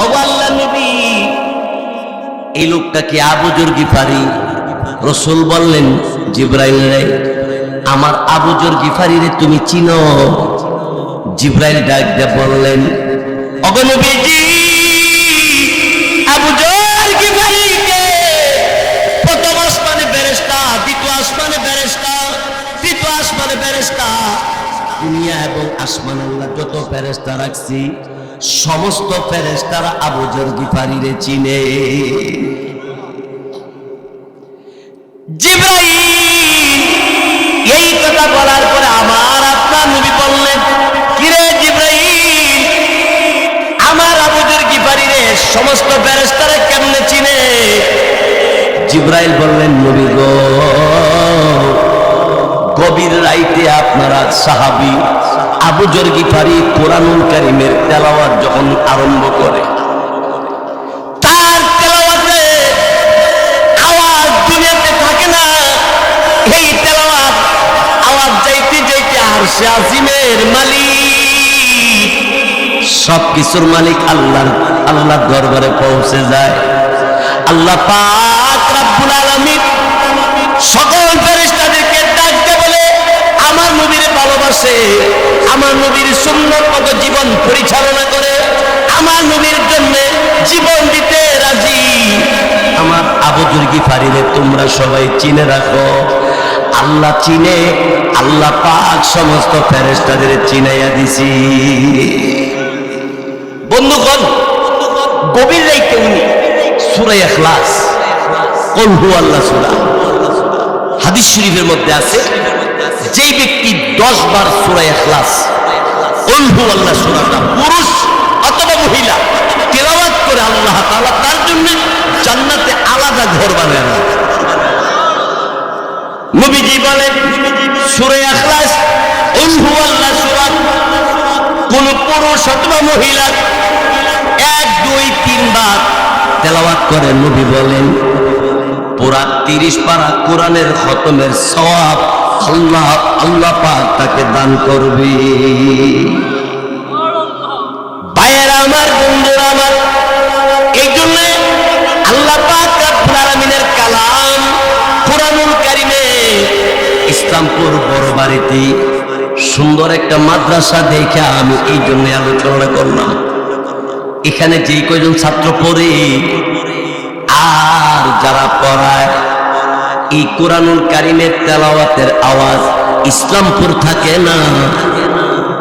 ওগো আল্লাহর নবী, এই লোকটা কি আবু যর গিফারি? রাসূল বললেন, জিবরাইল রে, আমার আবু যর গিফারি রে তুমি চিনো? জিবরাইল ডাক দিয়ে বললেন, ওগো নবীজি, আবু যর গিফারিকে প্রথম আসমানে ফেরেশতা, দ্বিতীয় আসমানে ফেরেশতা, তৃতীয় আসমানে ফেরেশতা, দুনিয়া এবং আসমান আল্লাহ যত ফেরেশতা রাখছি সমস্ত ফেরেশতারা আবু যর গিফারিরে চিনে। জিবরাইল এই কথা বলার পরে আমার আপনার নবী বললেন, কিরে জিবরাইল, আমার আবু যর গিফারিরে সমস্ত ফেরেশতারা কেমনে চিনে? জিবরাইল বললেন, নবী গো, গভীর রাইতে আপনারা সাহাবী আবু যর গিফারি কোরআনুল কারীমের তেলাওয়াত যখন আরম্ভ করে, তার তেলাওয়াতে আওয়াজ দুনিয়াতে থাকে না। এই তেলাওয়াত আওয়াজ যাইতে যাইতে আরশে আজিমের মালিক, সবকিছুর মালিক আল্লাহর দরবারে পৌঁছে যায়। আল্লাহ পাক রব্বুল আলামিন সকল ফেরেশতাদেরকে ডাকতে বলে, আমার নবীর ভালোবাসে, আমার নবীর সুন্নাত মতো জীবন পরিচালনা করে, আমার নবীর জন্য জীবন দিতে রাজি। আমার আবু যর গিফারিরে তোমরা সবাই চিনে রাখো। আল্লাহ চিনে, আল্লাহ পাক সমস্ত ফেরেশতাদের চিনাইয়া দিছি। বন্ধুগণ, গভীর রাতে উনি সূরা ইখলাস, কুল হুয়াল্লাহ সূরা, হাদিস শরীফের মধ্যে আছে, যেই ব্যক্তি 10 বার সূরা ইখলাস, কুল হুয়াল্লাহ সূরাটা পুরুষ অথবা মহিলা তেলাওয়াত করে, আল্লাহ তাআলা তার জন্য জান্নাতে আলাদা ঘর বানায় দেন। নবীজি বলেন, সূরা ইখলাস, কুল হুয়াল্লাহ সূরা কোন পুরুষ অথবা মহিলা 1, 2, 3 বার তেলাওয়াত করে, নবী বলেন পুরা 30 পারা কোরআনের খতমের সওয়াব আল্লাহ পাক তাকে দান করবে। ভাইয়েরা আমার, বন্ধুরা আমার, এই জন্য আল্লাহ পাক রব্বুল আলামিনের কালাম কোরআনুল কারীমে ইসলামপুর বড় বাড়িতে সুন্দর একটা মাদ্রাসা দেখে আমি এই জন্য আলোচনা করলাম। এখানে যে কয়জন ছাত্র পড়ে আর যারা পড়ায়, এই কোরআনুল কারীমের তেলাওয়াতের আওয়াজ ইসলামপুর থাকে না,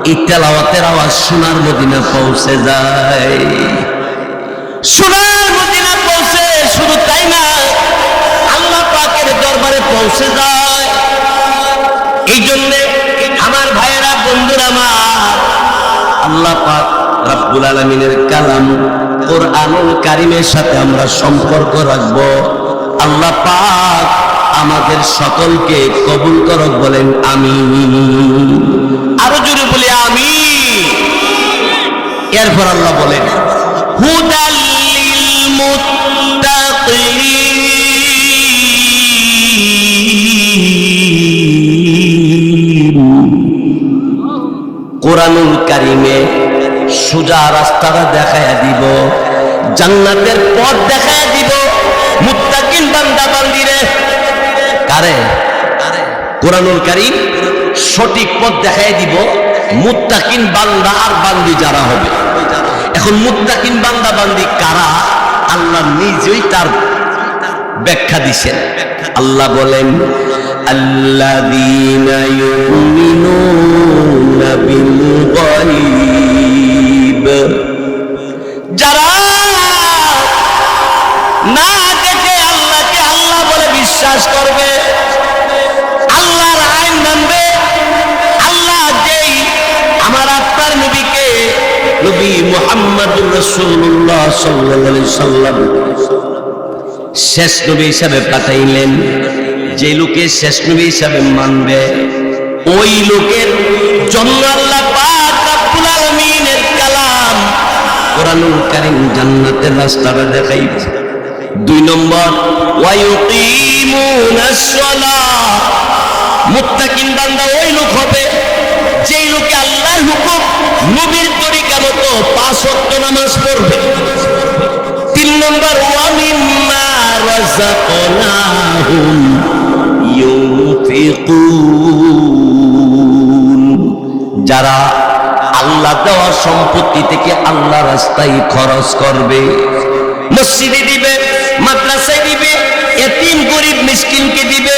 এই তেলাওয়াতের আওয়াজ সোনার মদিনা পৌঁছে যায়। সোনার মদিনা পৌঁছে, শুধু তাই না, আল্লাহ পাকের দরবারে পৌঁছে যায়। এই জন্য আমার ভাইয়েরা, বন্ধুরা আমার, আল্লাহ পাক রব্বুল আলামিনের কালাম কোরআনুল কারীমের সাথে আমরা সম্পর্ক রাখবো। আল্লাহ পাক আমাদের সকলকে কবুল করুক, বলেন আমিন। আরো জোরে বলি আমিন। এরপর আল্লাহ বলেন, হুদাল লিল মুত্তাকিন। কোরআনুল কারীমে সোজা রাস্তাটা দেখায়া দিব, জান্নাতের পথ দেখায়া দিব মুত্তাকিন বান্দা বান্দিরে। কারে? কোরআনুল কারীম সঠিক পথ দেখায়া দিব মুত্তাকিন বান্দা আর বান্দি যারা হবে। এখন মুত্তাকিন বান্দা বান্দি কারা, আল্লাহ নিজেই তার ব্যাখ্যা দিয়েছেন। আল্লাহ বলেন, আল্লাযীনা ইউমিনুনা বিল গায়ব, যারা না দেখে আল্লাহকে আল্লাহ বলে বিশ্বাস করবে, আল্লাহর আইন মানবে। আল্লাহ যেই আমার আপনার নবীকে, নবী মুহাম্মদুর রাসূলুল্লাহ সাল্লাল্লাহু আলাইহি সাল্লাম শেষ নবী হিসাবে পাঠাইলেন, যে লোকে শেষ নবী হিসাবে মানবে, ওই লোকের জন্য আল্লাহ পাক রব্বুল আলামিনের কালাম কোরআনুল কারীম জান্নাতের রাস্তাটা দেখাইবে। 2 নম্বর, ওয়া ইউকিমুনাস সালাহ, মুত্তাকিন বান্দা ওই লোক হবে যেই লোকে আল্লাহর হুকুম নবীর তরিকা মতো 5 ওয়াক্ত নামাজ পড়বে। হুম ইউনফিকুন, যারা আল্লাহ দেওয়া সম্পত্তি থেকে আল্লাহ রাস্তায় খরচ করবে, মসজিদে দিবে, মাদ্রাসায় দিবে, এতিম গরিব মিসকিনকে দিবে,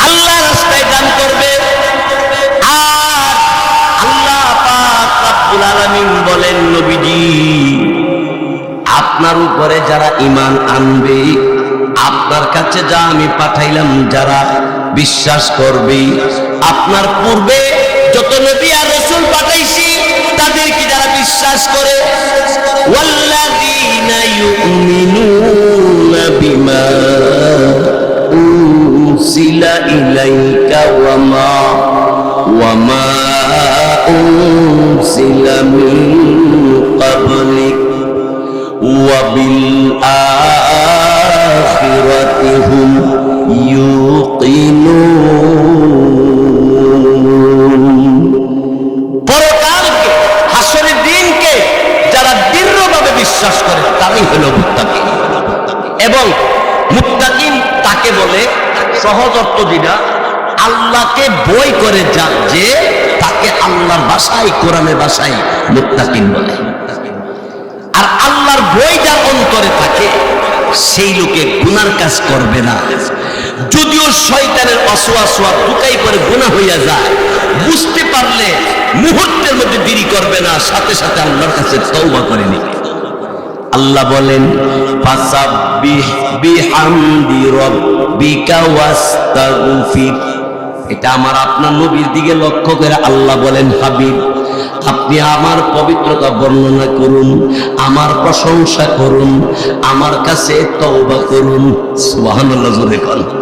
আল্লাহ রাস্তায় দান করবে। আর আল্লাহ পাক রব্বুল আলামিন বলেন, নবীজি আপনার উপরে যারা ঈমান আনবে, আপনার কাছে যা আমি পাঠাইলাম যারা বিশ্বাস করবে, আপনার পূর্বে যত নবী আর রাসূল পাঠাইছি তাদেরকে যারা বিশ্বাস করে, ওয়াল্লাযীনা ইউমিনুনা বিমা উনসিলা ইলাইকা ওয়া মা উনসিলা মিন ক্বাবলিক ওয়া বিল আখিরাতি হুম ইউকিনুন। পরকালকে, হাসরের দিনকে যারা দৃঢ়ভাবে বিশ্বাস করে তারাই হলো মুত্তাকিন। এবং মুত্তাকিন তাকে বলে, সহজ অর্থ যেটা, আল্লাহকে ভয় করে যা, যে তাকে আল্লাহর ভাষায়, কোরআনের ভাষায় মুত্তাকিন বলে। আর আল্লাহর ভয় যার অন্তরে থাকে সেই লোকে গুনার কাজ করবে না। যদিও শয়তানের ওয়াসওয়াসা ঢুকাই করে গুনাহ হইয়া যায়, বুঝতে পারলে মুহূর্তের মধ্যে দেরি করবে না, সাথে সাথে আল্লাহর কাছে তওবা করে নিবে। আল্লাহ বলেন, ফাসাব্বিহ বিহামদি রাব্বিকা ওয়াস্তাগফির। এটা আমার আপনার নবীর দিকে লক্ষ্য করে আল্লাহ বলেন, হাবিব আপনি আমার পবিত্রতা বর্ণনা করুন, আমার প্রশংসা করুন, আমার কাছে তওবা করুন। সুবহানাল্লাহ, জোরে বলুন।